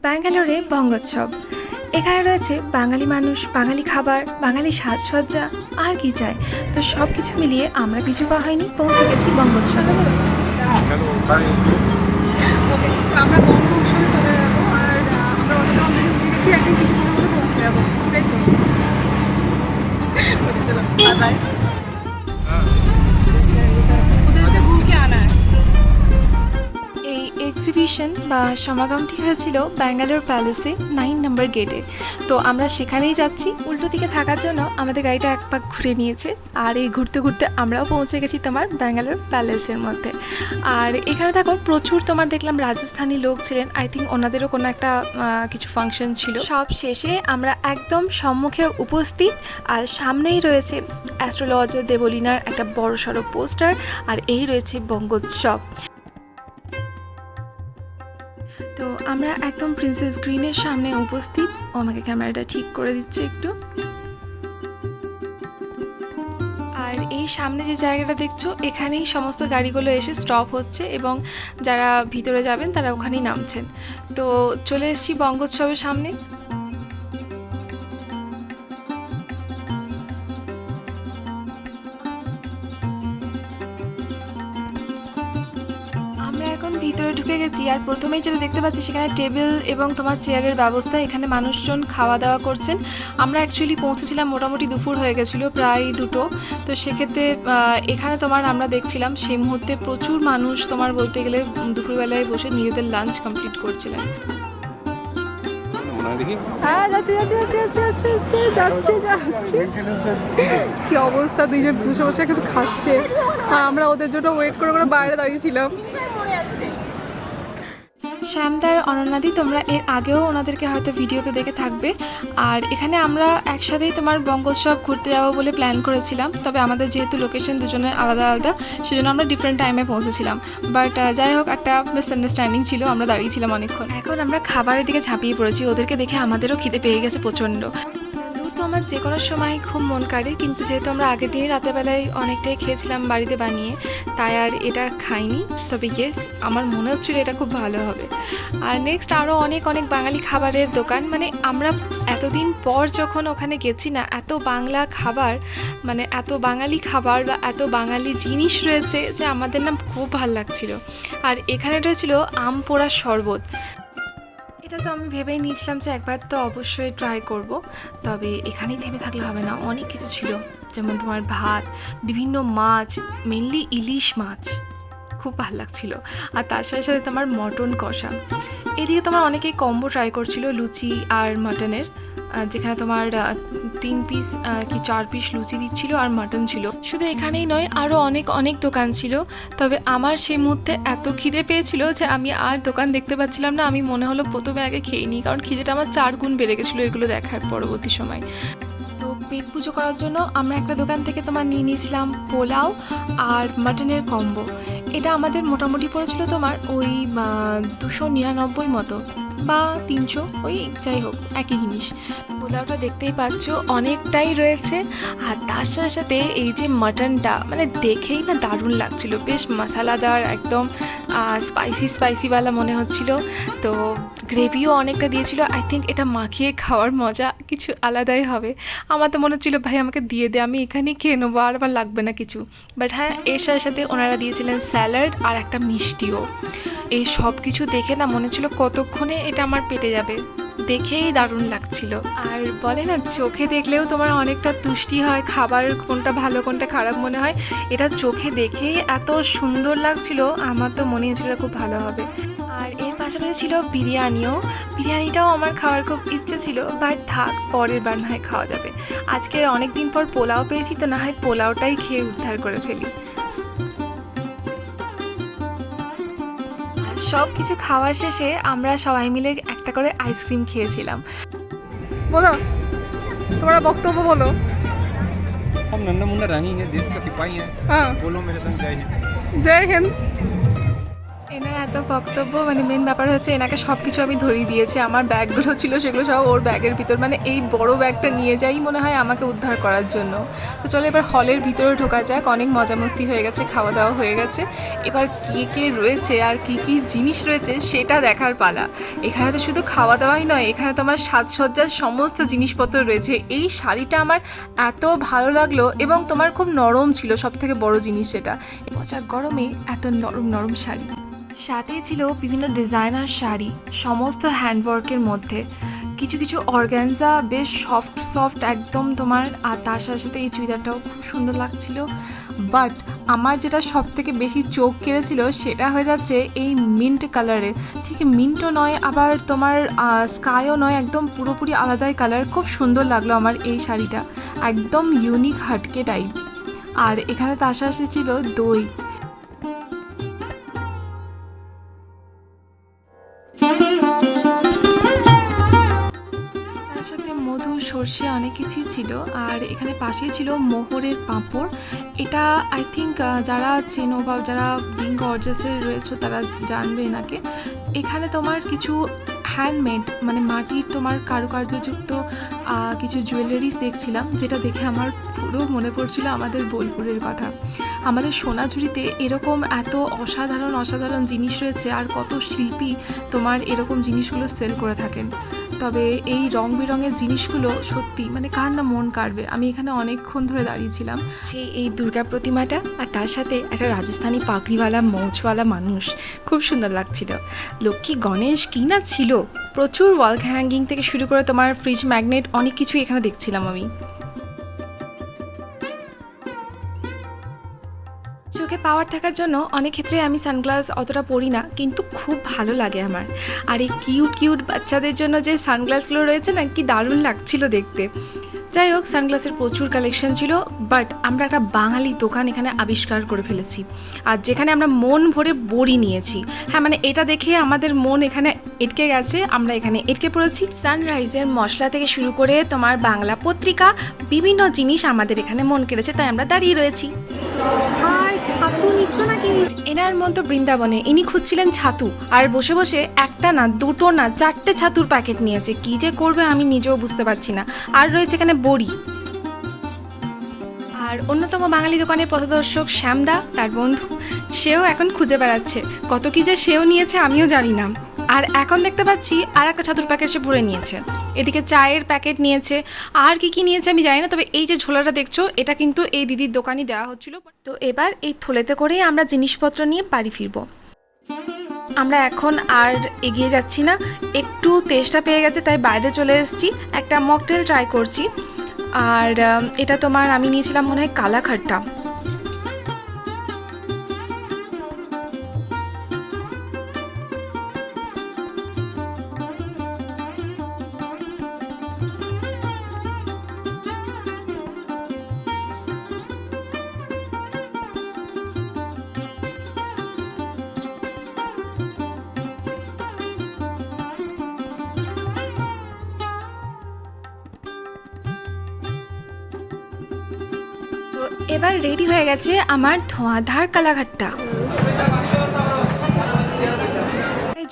ব্যাঙ্গালোরে বঙ্গোৎসব। এখানে রয়েছে বাঙালি মানুষ, বাঙালি খাবার, বাঙালি সাজসজ্জা, আর কি চাই। তো সব কিছু মিলিয়ে আমরা পিছু পা হয়নি, পৌঁছে গেছি বঙ্গোৎসবে। ওকে, তো আমরা বঙ্গ উৎসবে চলে যাবো। আর আমরা অনেক অলরেডি উঠে গেছি, একদিন কিছুক্ষণের মধ্যে পৌঁছে যাবো, তাই তো? চলো, বাই বাই। उधर से घूम के आना है। এই এক্সিবিশন বা সমাগমটি হয়েছিল ব্যাঙ্গালোর প্যালেসে 9 নম্বর গেটে। তো আমরা সেখানেই যাচ্ছি। উল্টো দিকে থাকার জন্য আমাদের গাড়িটা এক পাক ঘুরে নিয়েছে, আর এই ঘুরতে ঘুরতে আমরাও পৌঁছে গেছি তোমার ব্যাঙ্গালোর প্যালেসের মধ্যে। আর এখানে দেখো প্রচুর তোমার দেখলাম রাজস্থানী লোক ছিলেন। আই থিঙ্ক ওনাদেরও কোনো একটা কিছু ফাংশন ছিল। সব শেষে আমরা একদম সম্মুখে উপস্থিত, আর সামনেই রয়েছে অ্যাস্ট্রোলজার দেবলীনার একটা বড় সড়ো পোস্টার, আর এই রয়েছে বঙ্গোৎসব। তো আমরা একদম প্রিন্সেস গ্রিনের সামনে উপস্থিত। ও আমাকে ক্যামেরাটা ঠিক করে দিচ্ছে একটু। আর এই সামনে যে জায়গাটা দেখছো, এখানেই সমস্ত গাড়িগুলো এসে স্টপ হচ্ছে, এবং যারা ভিতরে যাবেন তারা ওখানেই নামছেন। তো চলে এসেছি বঙ্গোৎসবের সামনে। আমরা এখন ভিতরে ঢুকে গেছি, আর প্রথমেই যেটা দেখতে পাচ্ছি সেখানে টেবিল এবং তোমার চেয়ারের ব্যবস্থা। এখানে মানুষজন খাওয়া দাওয়া করছেন। আমরা অ্যাকচুয়ালি পৌঁছেছিলাম মোটামুটি দুপুর হয়ে গেছিলো, প্রায় 2টো। তো সেক্ষেত্রে এখানে তোমার আমরা দেখছিলাম সেই মুহূর্তে প্রচুর মানুষ তোমার বলতে গেলে দুপুরবেলায় বসে নিজেদের লাঞ্চ কমপ্লিট করছিলেন। হ্যাঁ, যাচ্ছে। কি অবস্থা, দুইজন বসে বসে একটু খাচ্ছে। আমরা ওদের জন্য ওয়েট করে করে বাইরে দাঁড়িয়েছিলাম। শ্যামদার অনন্যাদি, তোমরা এর আগেও ওনাদেরকে হয়তো ভিডিওতে দেখে থাকবে। আর এখানে আমরা একসাথেই তোমার বঙ্গোৎসব ঘুরতে যাবো বলে প্ল্যান করেছিলাম, তবে আমাদের যেহেতু লোকেশন দুজনের আলাদা আলাদা, সেজন্য আমরা ডিফারেন্ট টাইমে পৌঁছেছিলাম। বাট যাই হোক, একটা মিসআন্ডারস্ট্যান্ডিং ছিল, আমরা দাঁড়িয়েছিলাম অনেকক্ষণ। এখন আমরা খাবারের দিকে ঝাঁপিয়ে পড়েছি। ওদেরকে দেখে আমাদেরও খিদে পেয়ে গেছে প্রচণ্ড। তো আমার যে কোনো সময় খুব মন কাড়ে, কিন্তু যেহেতু আমরা আগের দিনই রাতেরবেলায় অনেকটাই খেয়েছিলাম বাড়িতে বানিয়ে, তাই আর এটা খাইনি। তবে ইয়েস, আমার মনে হচ্ছিলো এটা খুব ভালো হবে। আর নেক্সট আরও অনেক অনেক বাঙালি খাবারের দোকান। মানে আমরা এতদিন পর যখন ওখানে গেছি না, এত বাংলা খাবার, মানে এত বাঙালি খাবার বা এত বাঙালি জিনিস রয়েছে যে আমাদের না খুব ভালো লাগছিলো। আর এখানে রয়েছিল আম পোড়ার শরবত। এটা তো আমি ভেবেই নিয়েছিলাম যে একবার তো অবশ্যই ট্রাই করব। তবে এখানেই থেমে থাকলে হবে না, অনেক কিছু ছিল। যেমন তোমার ভাত, বিভিন্ন মাছ, মেনলি ইলিশ মাছ, খুব ভালো লাগছিল। আর তার সাথে সাথে তোমার মটন কষা। এদিকে তোমার অনেকেই কম্বো ট্রাই করছিল, লুচি আর মাটনের, যেখানে তোমার 3 পিস কি 4 পিস লুচি দিচ্ছিল আর মাটন ছিল। শুধু এখানেই নয়, আরও অনেক অনেক দোকান ছিল। তবে আমার সেই মুহূর্তে এত খিদে পেয়েছিল যে আমি আর দোকান দেখতে পাচ্ছিলাম না। আমি মনে হলো প্রথমে আগে খেয়ে নিই, কারণ খিদেটা আমার 4 গুণ বেড়ে গেছিলো এগুলো দেখার পরবর্তী সময়। তো পেট পুজো করার জন্য আমরা একটা দোকান থেকে তোমার নিয়ে নিয়েছিলাম পোলাও আর মাটনের কম্বো। এটা আমাদের মোটামুটি পড়েছিল তোমার ওই 299 মতো বা 300, ওই যাই হোক একই জিনিস। পোলাওটা দেখতেই পাচ্ছ অনেকটাই রয়েছে। আর তার সাথে সাথে এই যে মাটনটা, মানে দেখেই না দারুণ লাগছিল, বেশ মশলাদার, একদম স্পাইসিওয়ালা মনে হচ্ছিল। তো গ্রেভিও অনেকটা দিয়েছিল। আই থিঙ্ক এটা মাখিয়ে খাওয়ার মজা কিছু আলাদাই হবে। আমার তো মনে হচ্ছিলো ভাই আমাকে দিয়ে দে, আমি এখানেই খেয়ে নেবো, আর আমার লাগবে না কিছু। বাট হ্যাঁ, এর সাথে সাথে ওনারা দিয়েছিলেন স্যালাড আর একটা মিষ্টিও। এই সব কিছু দেখে না মনে হচ্ছিলো কতক্ষণে এটা আমার পেটে যাবে। দেখেই দারুণ লাগছিল। আর বলে না, চোখে দেখলেও তোমার অনেকটা তুষ্টি হয়, খাবার কোনটা ভালো কোনটা খারাপ মনে হয়। এটা চোখে দেখেই এত সুন্দর লাগছিল, আমার তো মনে হচ্ছিল খুব ভালো হবে। আর এর পাশাপাশি ছিল বিরিয়ানিও। বিরিয়ানিটাও আমার খাওয়ার খুব ইচ্ছে ছিল, বাট থাক, পরের বার না হয় খাওয়া যাবে। আজকে অনেক দিন পর পোলাও পেয়েছি, তো না হয় পোলাওটাই খেয়ে উদ্ধার করে ফেলি। সব কিছু খাওয়ার শেষে আমরা সবাই মিলে একটা করে আইসক্রিম খেয়েছিলাম। বলো, তোমরা বক্তব্য বলো। हम नन्ना मुन्ना रानी है, देश का सिपाही है। हाँ, बोलो मेरे संग जय हिंद। জয় হিন্দ। এনার এত বক্তব্য, মানে মেন ব্যাপার হচ্ছে এনাকে সব কিছু আমি ধরিয়ে দিয়েছি। আমার ব্যাগগুলো ছিল সেগুলো সব ওর ব্যাগের ভিতর, মানে এই বড় ব্যাগটা নিয়ে যাই মনে হয় আমাকে উদ্ধার করার জন্য। তো চলো এবার হলের ভিতরে ঢোকা যাক। অনেক মজা মস্তি হয়ে গেছে, খাওয়া দাওয়া হয়ে গেছে, এবার কে কে রয়েছে আর কি কি জিনিস রয়েছে সেটা দেখার পালা। এখানে তো শুধু খাওয়া দাওয়াই নয়, এখানে তো আমার সাজসজ্জার সমস্ত জিনিসপত্র রয়েছে। এই শাড়িটা আমার এত ভালো লাগলো এবং তোমার খুব নরম ছিল, সব থেকে বড় জিনিস সেটা, পচা গরমে এত নরম নরম শাড়ি। সাথে ছিল বিভিন্ন ডিজাইনার শাড়ি, সমস্ত হ্যান্ডওয়ার্কের মধ্যে, কিছু কিছু অর্গ্যানজা বেশ সফট সফট একদম তোমার। আর তার সাথে সাথে এই চুড়িদারটাও খুব সুন্দর লাগছিল। বাট আমার যেটা সব থেকে বেশি চোখ কেড়েছিল সেটা হয়ে যাচ্ছে এই মিন্ট কালারের, ঠিক মিন্টও নয় আবার তোমার স্কাইও নয়, একদম পুরোপুরি আলাদাই কালার। খুব সুন্দর লাগলো আমার এই শাড়িটা, একদম ইউনিক হাটকে টাইপ। আর এখানে তার সাথে ছিল দই। তার সাথে মধু, সর্ষে অনেক কিছুই ছিল। আর এখানে পাশেই ছিল মোহরের পাঁপড়। এটা আই থিঙ্ক যারা চেনো বা যারা বিং গর্জাসের রয়েছে তারা জানবে এনাকে। এখানে তোমার কিছু হ্যান্ডমেড মানে মাটির তোমার কারুকার্যযুক্ত কিছু জুয়েলারিস দেখছিলাম, যেটা দেখে আমার পুরো মনে পড়ছিল আমাদের বোলপুরের কথা। আমাদের সোনাঝুরিতে এরকম এত অসাধারণ অসাধারণ জিনিস রয়েছে, আর কত শিল্পী তোমার এরকম জিনিসগুলো সেল করে থাকেন। তবে এই রং বেরঙের জিনিসগুলো সত্যি মানে কার না মন কাড়বে। আমি এখানে অনেকক্ষণ ধরে দাঁড়িয়েছিলাম। সেই এই দুর্গা প্রতিমাটা আর তার সাথে একটা রাজস্থানী পাগড়িওয়ালা মোচওয়ালা মানুষ, খুব সুন্দর লাগছিল। লক্ষ্মী গণেশ কি না ছিল, প্রচুর ওয়াল হ্যাঙ্গিং থেকে শুরু করে তোমার ফ্রিজ ম্যাগনেট অনেক কিছুই এখানে দেখছিলাম আমি। চোখে পাওয়ার থাকার জন্য অনেক ক্ষেত্রে আমি সানগ্লাস অতটা পরি না, কিন্তু খুব ভালো লাগে আমার। আর এই কিউট কিউট বাচ্চাদের জন্য যে সানগ্লাসগুলো রয়েছে না, কি দারুণ লাগছিল দেখতে। যাই হোক, সানগ্লাসের প্রচুর কালেকশন ছিল। বাট আমরা একটা বাঙালি দোকান এখানে আবিষ্কার করে ফেলেছি, আর যেখানে আমরা মন ভরে বড়ি নিয়েছি। হ্যাঁ, মানে এটা দেখে আমাদের মন এখানে এটকে গেছে, আমরা এখানে এটকে পড়েছি। সানরাইজের মশলা থেকে শুরু করে তোমার বাংলা পত্রিকা, বিভিন্ন জিনিস আমাদের এখানে মন কেড়েছে, তাই আমরা দাঁড়িয়ে রয়েছি। ছাতু নিচ্ছ নাকি? এনার মতো বৃন্দাবনে ইনি খুঁজছিলেন ছাতু, আর বসে বসে একটা না দুটো না 4টে ছাতুর প্যাকেট নিয়েছে। কি যে করবে আমি নিজেও বুঝতে পারছি না। আর রয়েছে এখানে বড়ি। আর অন্যতম বাঙালি দোকানের পথদর্শক শ্যামদা, তার বন্ধু, সেও এখন খুঁজে বেড়াচ্ছে। কত কি যে সেও নিয়েছে আমিও জানি না। আর এখন দেখতে পাচ্ছি আর একটা ছাতুর প্যাকেট সে ভরে নিয়েছে। এদিকে চায়ের প্যাকেট নিয়েছে, আর কি কি নিয়েছে আমি জানি না। তবে এই যে ঝোলাটা দেখছো, এটা কিন্তু এই দিদির দোকানই দেওয়া হচ্ছিল। তো এবার এই থলেতে করেই আমরা জিনিসপত্র নিয়ে বাড়ি ফিরবো। আমরা এখন আর এগিয়ে যাচ্ছি না, একটু তেষ্টা পেয়ে গেছে তাই বাইরে চলে এসেছি, একটা মকটেল ট্রাই করছি। আর এটা তোমার আমি নিয়েছিলাম মনে হয় কালাখাট্টা। তো এবার রেডি হয়ে গেছে আমার ধোঁয়াধার কালাঘাটটা।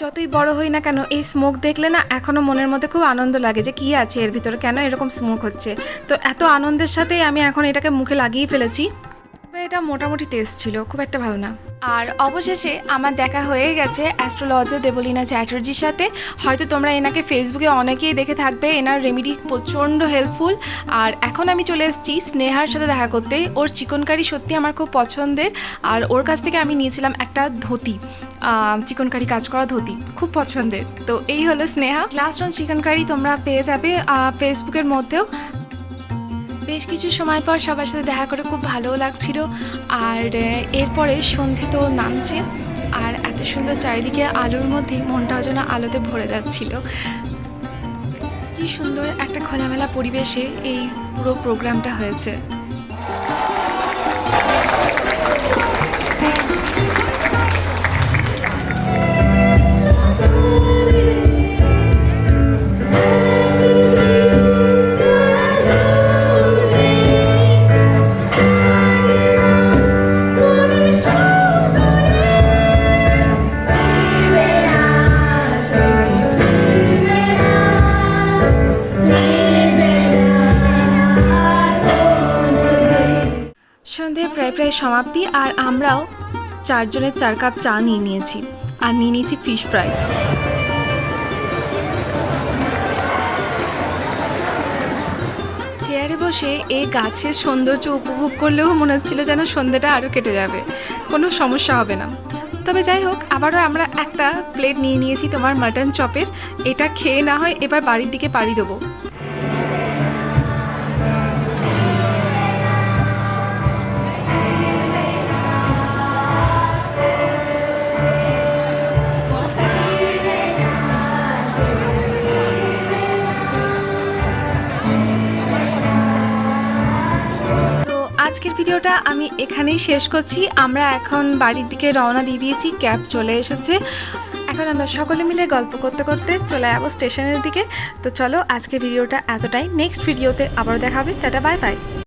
যতই বড় হই না কেন, এই স্মোক দেখলে না এখনো মনের মধ্যে খুব আনন্দ লাগে যে কি আছে এর ভিতরে, কেন এরকম স্মোক হচ্ছে। তো এত আনন্দের সাথেই আমি এখন এটাকে মুখে লাগিয়ে ফেলেছি। এটা মোটামুটি টেস্ট ছিল, খুব একটা ভালো না। আর অবশেষে আমার দেখা হয়ে গেছে অ্যাস্ট্রোলজার দেবলীনা চ্যাটার্জির সাথে। হয়তো তোমরা এনাকে ফেসবুকে অনেকেই দেখে থাকবে, এনার রেমেডি প্রচণ্ড হেল্পফুল। আর এখন আমি চলে এসেছি স্নেহার সাথে দেখা করতে। ওর চিকনকারি সত্যি আমার খুব পছন্দের, আর ওর কাছ থেকে আমি নিয়েছিলাম একটা ধুতি, চিকনকারি কাজ করা ধুতি, খুব পছন্দের। তো এই হলো স্নেহা। লাস্ট অন চিকনকারি তোমরা পেয়ে যাবে ফেসবুকের মধ্যেও। বেশ কিছু সময় পর সবার সাথে দেখা করে খুব ভালোও লাগছিল। আর এরপরে সন্ধে তো নামছে, আর এত সুন্দর চারিদিকে আলোর মধ্যেই মনটাও যেন আলোতে ভরে যাচ্ছিল। কি সুন্দর একটা খোলামেলা পরিবেশে এই পুরো প্রোগ্রামটা হয়েছে। প্রায় প্রায় সমাপ্তি। আর আমরাও 4 জনের 4 কাপ চা নিয়ে নিয়েছি আর নিয়ে নিয়েছি ফিশ ফ্রাই। চেয়ারে বসে এই গাছের সৌন্দর্য উপভোগ করলেও মনে হচ্ছিল যেন সন্ধ্যাটা আরও কেটে যাবে, কোনো সমস্যা হবে না। তবে যাই হোক, আবারও আমরা একটা প্লেট নিয়ে নিয়েছি তোমার মাটন চপের। এটা খেয়ে না হয় এবার বাড়ির দিকে পাড়ি দেবো। আজকের ভিডিওটা আমি এখানেই শেষ করছি। আমরা এখন বাড়ির দিকে রওনা দিয়ে দিয়েছি, ক্যাব চলে এসেছে। এখন আমরা সকলে মিলে গল্প করতে করতে চলে যাবো স্টেশনের দিকে। তো চলো, আজকের ভিডিওটা এতটাই। নেক্সট ভিডিওতে আবারও দেখা হবে। Tata, bye bye.